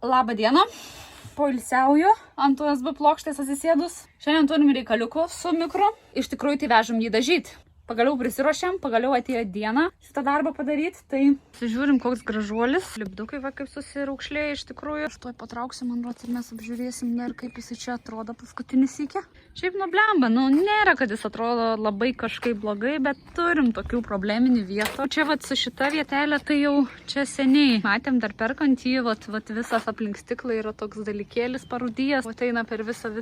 Labą dieną, poilsiauju ant USB plokštės atsisėdus. Šiandien turim reikaliukų su mikro. Iš tikrųjų tai vežam jį dažyti. Pagaliau prisiruošėm, pagaliau atėjo diena šitą darbą padaryti. Tai žiūrim, koks gražuolis. Lipdukai va kaip susiraukšlėja iš tikrųjų. Aš tuoj patrauksiu, man rodos, ir mes apžiūrėsim, ir kaip jisai čia atrodo paskutinį sykį. Šiaip nublemba, nėra, kad jis atrodo labai kažkaip blogai, bet turim tokių probleminių vietų. Čia vat su šita vietelė, tai jau čia seniai matėm dar perkant jį, vat visas aplink stiklą yra toks dalykėlis parūdijęs. Vat eina per visą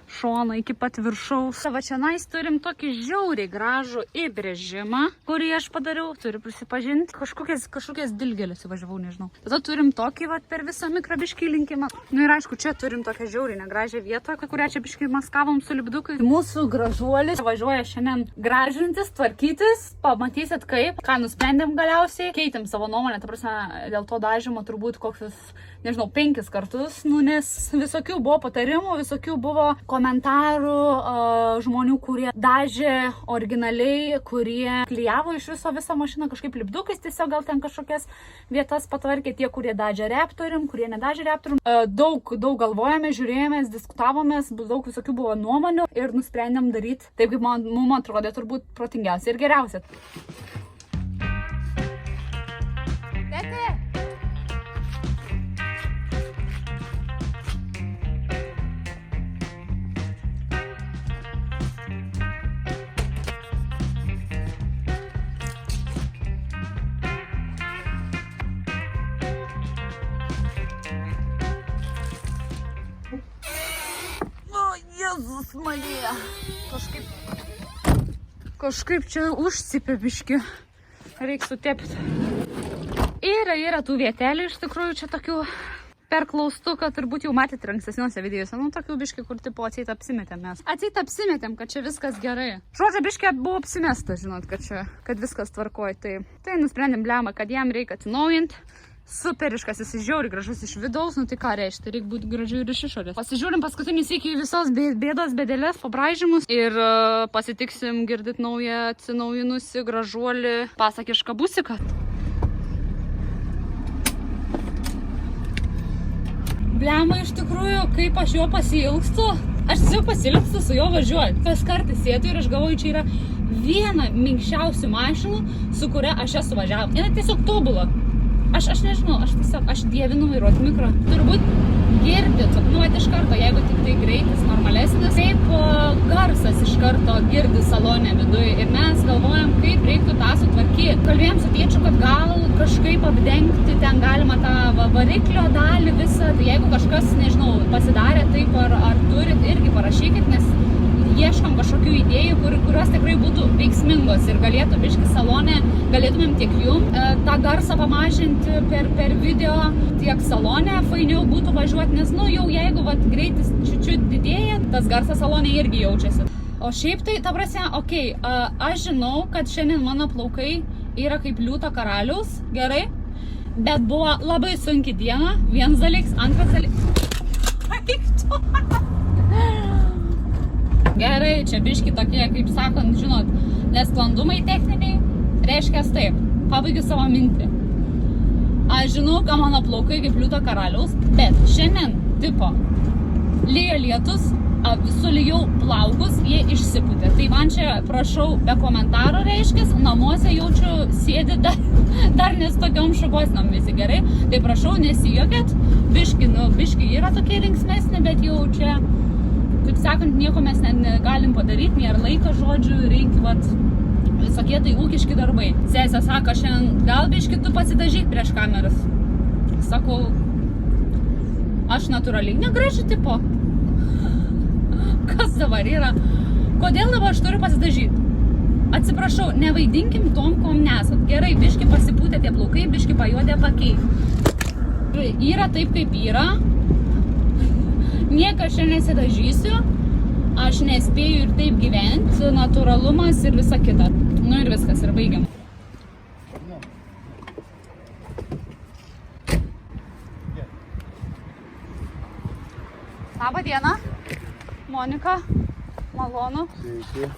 šoną iki pat viršaus. Va čia nais turim tokį žiauriai gražų įbrėžimą, kurį aš padariau, turiu prisipažinti. Kažkokias dilgėlės įvažiavau, nežinau. Tada turim tokį va per visą mikrobiškį linkimą. Ir aišku, čia turim tokią žiauriai negražią vietą, kurią čia biškai maskavom su lipdukai. Mūsų gražuolis važiuoja šiandien gražintis, tvarkytis. Pamatysit kaip, ką nusprendėm galiausiai. Keitėm savo nuomonę, ta prasme, dėl to dažymo turbūt kokius, nežinau, 5 kartus, nes visokių buvo patarimų, visokių buvo komentarų žmonių, kurie dažė originaliai, kurie klijavo iš visą mašiną kažkaip lipdukais, tiesiog gal ten kažkokias vietas patvarkė, tie, kurie dažė reptorium, kurie nedažė reptorium. Daug galvojame, žiūrėjomės, diskutavomės, daug visokių buvo nuomonių ir nusprendėm daryti taip, kaip mums atrodė turbūt protingiausia ir geriausia. Jėzus Marija. Kažkaip čia užsipė biški. Reiks sutepti. Yra tų vietelių iš tikrųjų čia tokių perklaustų, kad turbūt jau matėte ankstesniuose videose. Tokių biški, kur tipo atseit apsimetėm mes. Atseit apsimetėm, kad čia viskas gerai. Žodžiu, biški buvo apsimesta, žinot, kad viskas tvarkoj. Tai nusprendėm blemą, kad jam reikia atsinaujinti. Superiškas, jis žiauriai gražus iš vidaus, tai ką reiškia, reikia būti gražiu ir iš išorės. Pasižiūrim paskutinį sykį visos bėdas, bėdelės, pabraižymus ir pasitiksim girdit naują atsinaujinusi gražuolį pasakišką busiką. Blemą iš tikrųjų, kaip aš jo pasiilgstu, aš tiesiog pasiilgstu su juo važiuoti. Kas kartą sėdu ir aš galvoju, čia yra viena minkščiausių mašinų, su kuria aš esu važiavus. Jis tiesiog tobula. Aš nežinau, aš dievinu vairuoti mikro. Turbūt girdit, iš karto, jeigu tik tai greitis normalesnis, kaip garsas iš karto girdi salone viduje. Ir mes galvojam, kaip reiktų tą sutvarkyti. Kalbėjom su tėčiu, kad gal kažkaip apdengti, ten galima tą variklio dalį visą. Tai jeigu kažkas, nežinau, pasidarė taip ar turit, irgi parašykit, nes ieškom kažkokių idėjų, kurios tikrai būtų veiksmingos ir galėtų biški salone, galėtumėm tiek jum tą garsą pamažinti per video, tiek salone fainiau būtų važiuoti, nes jau jeigu greitis čiučiut didėja, tas garsas salone irgi jaučiasi. O šiaip tai, ta prasme, okei, aš žinau, kad šiandien mano plaukai yra kaip liūto karaliaus, gerai, bet buvo labai sunki diena, vienas dalykas, antras dalykas. Gerai, čia biški tokie, kaip sakant, žinot, nesklandumai techniniai, reiškia taip, pabaigiu savo mintį. Aš žinau, kad mano plaukai kaip liūto karaliaus, bet šiandien, tipo, lyja lietus, sulijau plaukus, jie išsipūtė. Tai man čia, prašau, be komentaro reiškia, namuose jaučiu sėdi dar nes tokiom šukuosinam visi, gerai? Tai prašau, nesijokėt, biški yra tokie linksmesni, bet jau čia... Taip sakant, nieko mes negalim padaryti, nėra laiko žodžių, reikia visokie tai ūkiški darbai. Sesė sako, šiandien gal biški tu pasidažyk prieš kameras. Sakau, aš natūraliai negraži tipo. Kas dabar yra? Kodėl dabar aš turiu pasidažyti? Atsiprašau, nevaidinkim tom, kom nesat. Gerai, biški pasipūtė tie plaukai, biški pajuodė pakei. Yra taip, kaip yra. Nieką aš nesidažysiu, aš nespėju ir taip gyventi, natūralumas ir visa kita. Ir viskas, ir baigiam. Labą dieną, Monika, malonu. Sveiki.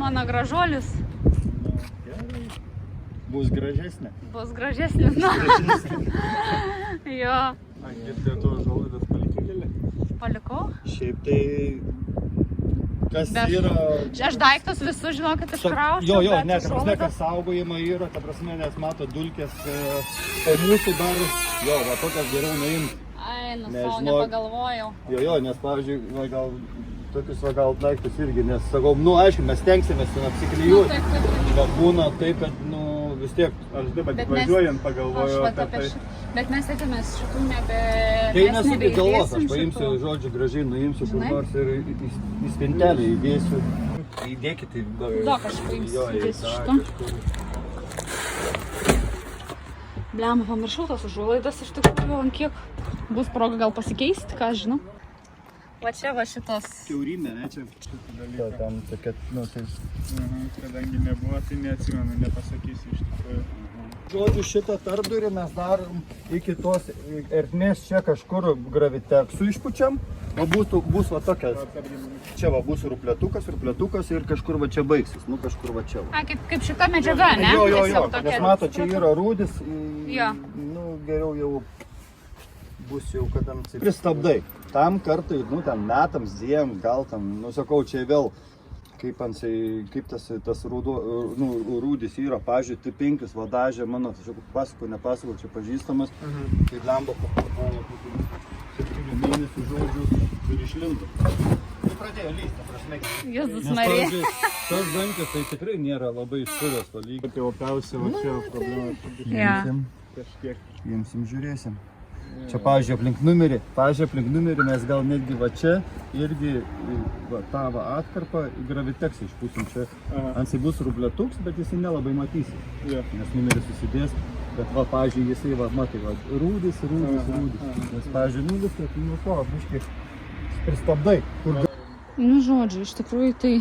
Mano gražuolis. Bus gražesnė. Bus gražesnis, na. Jo. Girdėjau, to žolaidas palikė gėlė? Palikau? Šiaip tai... Kas yra... Aš daiktus visus, žinokit, iškraučiau. Jo, ne, ta prasme, kas saugojama yra, ta prasme, nes mato dulkės, o mūsų dar... Jo, va, tokias geriau nuimti. Ai, savo nepagalvojau. Jo, nes, pavyzdžiui, va, gal tokius va, gal daiktus irgi, nes sakau, aišku, mes tenksimės ten apsiklijuoti. Bet būna taip, kad, vis tiek, aš dabar važiuojant pagalvoju apie tai. Bet mes atėmės šitų Tai nesukit galvos, aš paimsiu, žodžiu, gražiai nuimsiu kur nors ir į spintelį įdėsiu. Įdėkit į... aš paimsiu šitą. Bliam, pamiršau tas užuolaidas iš tikrųjų, ant kiek bus proga gal pasikeisti, ką aš žinau. Va čia va šitos. Kiaurymė, ne čia? Jo, tam tokia, Kadangi nebuvo, tai neatsimenu, nepasakysiu iš tikrųjų. Žodžiu, šitą tarpdurį mes darom iki tos ertmės čia kažkur graviteksų išpučiam. O bus va tokia, čia va bus ruplėtukas ir kažkur va čia baigsis, kažkur va čia va. Kaip šita medžiaga, ne? Jo, nes mato, čia yra rūdis, geriau jau bus jau, kad tam pristabdai. Tam kartai, ten metams, dviem, gal tam, sakau, čia vėl, kaip tas rūdis yra, pavyzdžiui, T5 vadažė, mano, nepasakau, čia pažįstamas, tai lemba po 7 mėnesių žodžių ir išlindo. Pradėjo lysti, prasme. Jėzus Marija. Tas dankis tai tikrai nėra labai išsiręs valygį. Tai opiausia, va čia problema. Imsim, žiūrėsim. Čia, pavyzdžiui, aplink numerį mes gal netgi va čia irgi tą atkarpą graviteksą išpūsim čia. Ansai bus rublėtuks, bet jisai nelabai matysi, nes numeris susidės. Bet va, pavyzdžiui, jisai va, matai, va, rūdis. Nes, pavyzdžiui, nulis, tai nuo to, biškai pristabdai. Žodžiu, iš tikrųjų tai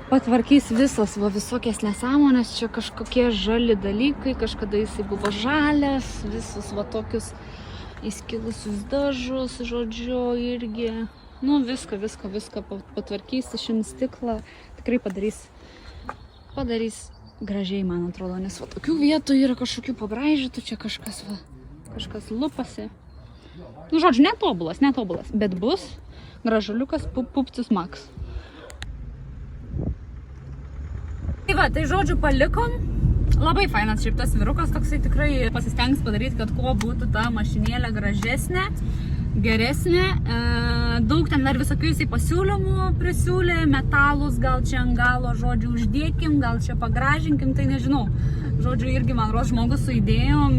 patvarkys visas, va, visokias nesąmonės, čia kažkokie žali dalykai, kažkada jisai buvo žalias, visus va tokius įskilusius dažus, žodžiu, irgi, viską patvarkys, išims stiklą, tikrai padarys gražiai, man atrodo, nes va tokių vietų yra kažkokių pabraižytų, čia kažkas lupasi. Žodžiu, netobulas, bet bus gražuliukas pupcis maks. Tai va, tai žodžiu palikom. Labai fainas šiaip tas vyrukas, toksai tikrai pasistengs padaryti, kad kuo būtų ta mašinėlė gražesnė, geresnė. Daug ten dar visokių jisai pasiūlymų prisiūlė, metalus gal čia ant galo, žodžiu, uždėkim, gal čia pagražinkim, tai nežinau. Žodžiu, irgi man rodos žmogus su idėjom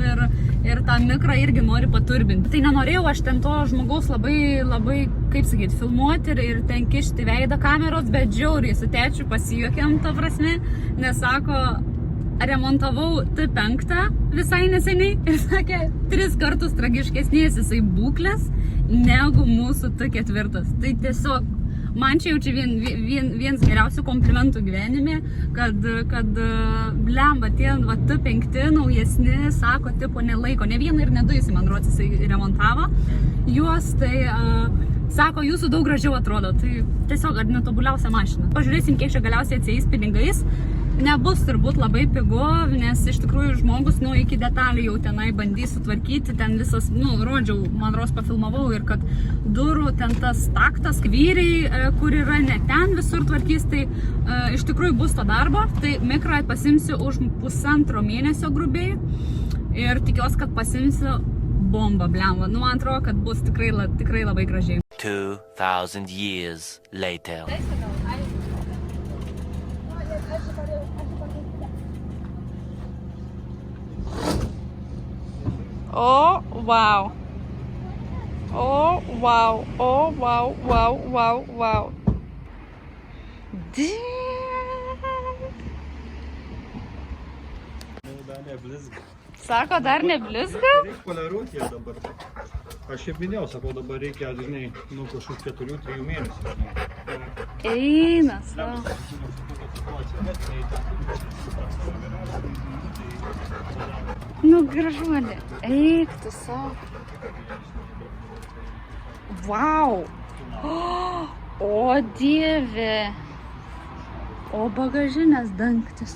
ir tą mikrą irgi nori paturbinti. Tai nenorėjau aš ten to žmogaus labai, kaip sakyt, filmuoti ir ten kišti veidą kameros, bet žiauriai su tėčiu pasijuokėm, ta prasme, nes sako, remontavau T5 visai neseniai ir sakė, 3 kartus tragiškesnės jisai būklės negu mūsų T4. Tai tiesiog man čia jau čia vienas geriausių komplimentų gyvenime, kad blemba, tie T5 naujesni, sako, tipo nelaiko, ne vieną ir ne du jisai, man rodos, jisai remontavo juos, tai sako, jūsų daug gražiau atrodo, tai tiesiog netobuliausia mašina. Pažiūrėsim, kiek čia galiausiai atsieis pinigais. Nebus turbūt labai pigu, nes iš tikrųjų žmogus, iki detalių jau tenai bandys sutvarkyti, ten visas, rodžiau, man rodos pafilmavau ir kad durų ten tas taktas, vyriai, kur yra ne ten visur tvarkys, tai iš tikrųjų bus to darbo, tai mikrą pasimsiu už 1,5 mėnesio grubiai ir tikiuosi, kad pasimsiu bombą, blemba, man atrodo, kad bus tikrai labai gražiai. 2000 years later. Oh, wow. Oh, wow. Oh, wow, wow, wow, wow. Dar neblizga. Sako, dar neblizga? Reikia poliruoti ją dabar. Aš jau minėjau, sakau, dabar reikia, žinai, kažkokių 4-3 mėnesių. Eina, savo. Gražuolė, eik tu savo. Vau. O dieve. O bagažinės dangtis.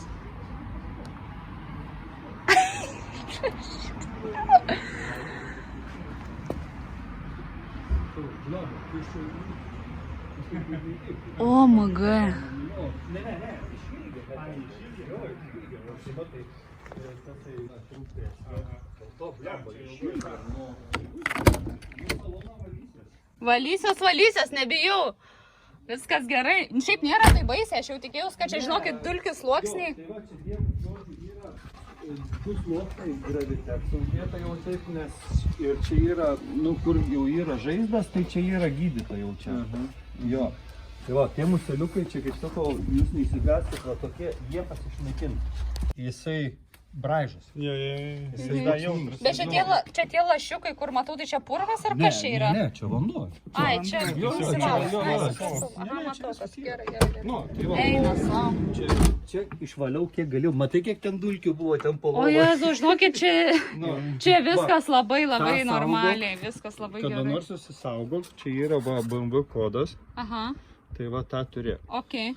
O, magai. Valysios, nebijau. Viskas gerai. Šiaip nėra tai baisiai, aš jau tikėjausi, kad čia, žinokit, dulkių sluoksniai. Tai va, čia yra du sluoksniai graviteksų vieta jau taip, nes ir čia yra, nu, kur jau yra žaizdas, tai čia yra gydyta jau čia. Jo. Tai va, tie museliukai čia, kaip sakau, jūs neįsigaskit, va tokie, jie pasišnaikinti. Jisai braižas. Jisai da jautrus. Bet čia tie lašiukai, kur matau, tai čia purvas ar kas čia yra? Ne, čia vanduo. Ai, čia nusimalas. Aha, matau, kas gerai. Eina savo. Čia išvaliau kiek galėjau. Matai, kiek ten dulkių buvo, ten po O lovą. Jezu, žinokit, čia viskas labai tą normaliai, viskas labai Kada gerai. nors susisaugok, čia yra va, BMW kodas, Aha, tai va tą turėk. okei.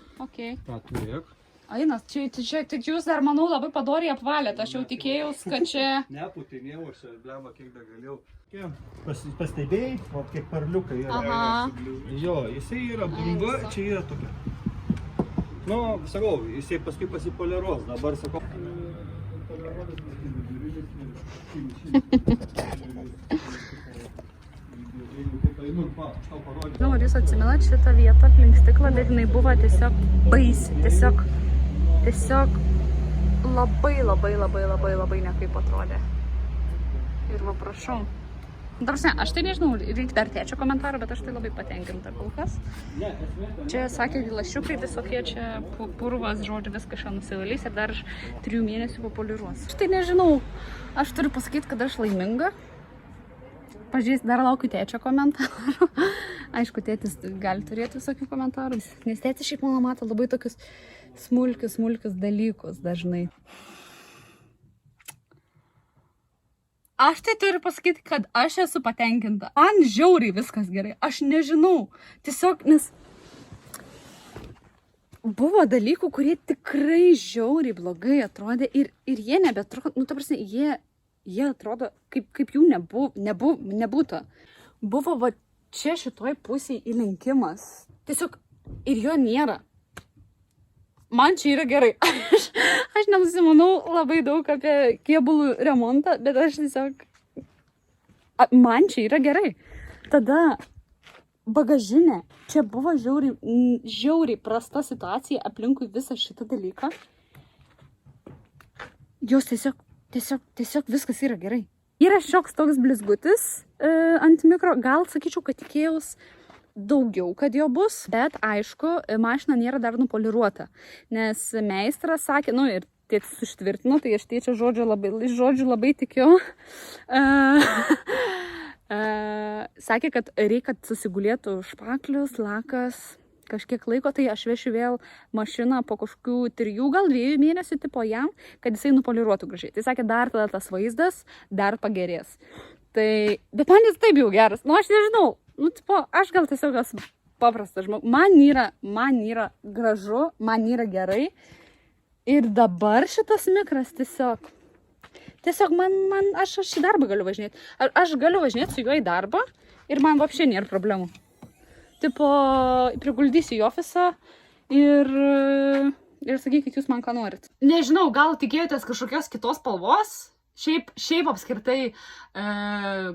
Tą turėk. Ainas, čia tik jūs dar, manau, labai padoriai apvalėt. Aš jau tikėjausi, kad čia... Neputinėjau, aš blema kiek dar galėjau. Pastebėjai, o kiek parliukai yra. Aha. Jo, jisai yra banga, čia yra tokia. Nu, sakau, jisai paskui pasipoliruos, dabar sakau. Nu, ar jūs atsimenat šitą vietą aplink stiklą, bet jinai buvo tiesiog baisi, tiesiog labai nekaip atrodė. Ir va, prašau. Dabar, aš tai nežinau, reikia dar tėčio komentarą, bet aš tai labai patenkinta kol kas. Čia sakė, lašiukai visokie, čia purvas, žodžiu, viskas šią nusivalys ir dar 3 mėnesių papoliruos. Aš tai nežinau, aš turiu pasakyti, kad aš laiminga. Pažiūrės, dar laukiu tėčio komentarų. Aišku, tėtis gali turėti visokių komentarų. Nes tėtis šiaip mano mato labai tokius smulkius dalykus dažnai. Aš tai turiu pasakyti, kad aš esu patenkinta. Man žiauriai viskas gerai. Aš nežinau. Tiesiog, nes buvo dalykų, kurie tikrai žiauriai blogai atrodė ir jie nebeatrodo, nu, ta prasme, jie atrodo, kaip jų nebūtų. Buvo va čia šitoj pusėje įlenkimas. Tiesiog ir jo nėra. Man čia yra gerai. Aš nenusimanau labai daug apie kėbulų remontą, bet aš tiesiog... Man čia yra gerai. Tada bagažinė. Čia buvo žiauriai prasta situacija aplinkui visą šitą dalyką. Jos tiesiog viskas yra gerai. Yra šioks toks blizgutis ant mikro. Gal sakyčiau, kad tikėjaus daugiau, kad jo bus, bet aišku, mašina nėra dar nupoliruota. Nes meistras sakė, nu ir tėtis užtvirtino, tai aš tėčio žodžiu labai tikiu. Sakė, kad reikia, kad susigulėtų špaklius, lakas, kažkiek laiko, tai aš vešiu vėl mašiną po kažkokių 3, gal 2 mėnesių tipo jam, kad jisai nupoliruotų gražiai. Tai sakė, dar tada tas vaizdas dar pagerės. Tai, bet man jis taip jau geras. Nu, aš nežinau. Nu, tipo, aš gal tiesiog esu paprastas žmogus. Man yra gražu, man yra gerai. Ir dabar šitas mikras tiesiog aš į darbą galiu važinėti. Aš galiu važinėti su juo į darbą ir man vapšė nėra problemų. Tipo, priguldysiu į ofisą ir sakykit jūs man ką norit. Nežinau, gal tikėjotės kažkokios kitos spalvos? Šiaip apskritai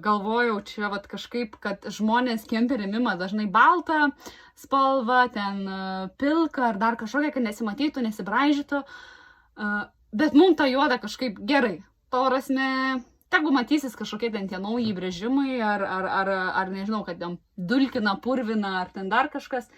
galvojau čia vat kažkaip, kad žmonės kemperį mima dažnai baltą spalvą, ten pilką ar dar kažkokią, kad nesimatytų, nesibraižytų. Bet mums ta juoda kažkaip gerai. To prasme, tegu matysis kažkokie ten tie nauji brėžimai ar nežinau, kad ten dulkina, purvina ar ten dar kažkas.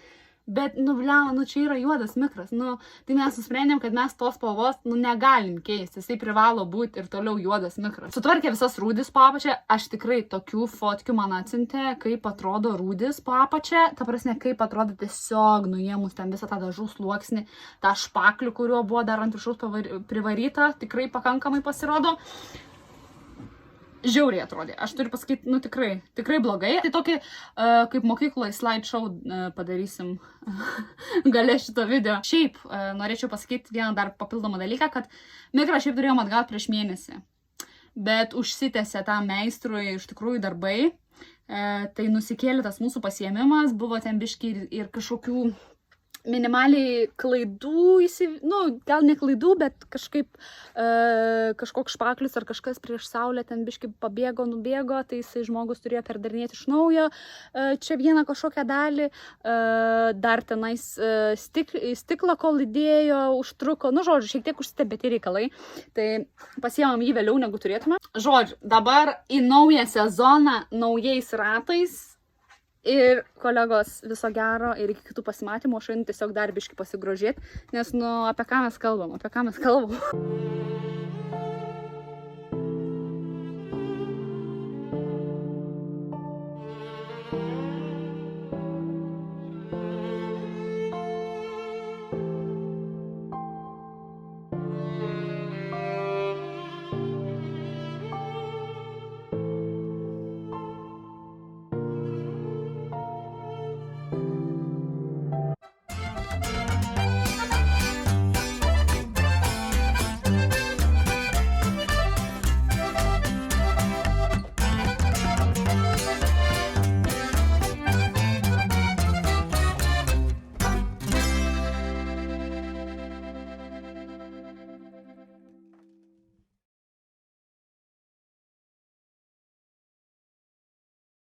Bet, čia yra juodas mikras. Tai mes nusprendėm, kad mes tos spalvos, negalim keisti. Jisai privalo būti ir toliau juodas mikras. Sutvarkė visas rūdis po apačią. Aš tikrai tokių fotkių man atsiuntė, kaip atrodo rūdis po apačią. Ta prasme, kaip atrodo tiesiog nuėmus ten visą tą dažų sluoksnį, tą špaklių, kuriuo buvo dar ant viršaus privaryta. Tikrai pakankamai pasirodo. Žiauriai atrodė. Aš turiu pasakyti, tikrai blogai. Tai tokį, kaip mokykloje slideshow padarysim gale šito video. Šiaip norėčiau pasakyti vieną dar papildomą dalyką, kad mikrą šiaip turėjom atgauti prieš mėnesį. bet užsitęsė tam meistrui iš tikrųjų darbai. Tai nusikėlė tas mūsų pasiėmimas, buvo ten biški ir kažkokių minimaliai klaidų, gal ne klaidų, bet kažkaip kažkoks špaklis ar kažkas prieš saulę ten biški pabėgo, nubėgo, tai jisai žmogus turėjo perdarinėti iš naujo čia vieną kažkokią dalį, dar tenais stiklą kol įdėjo, užtruko, žodžiu, šiek tiek užsitebėti reikalai, tai pasiėmėm jį vėliau negu turėtume. Žodžiu, dabar į naują sezoną naujais ratais. Ir kolegos, viso gero ir iki kitų pasimatymų, aš einu tiesiog dar biškį pasigrožėti, nes apie ką mes kalbam,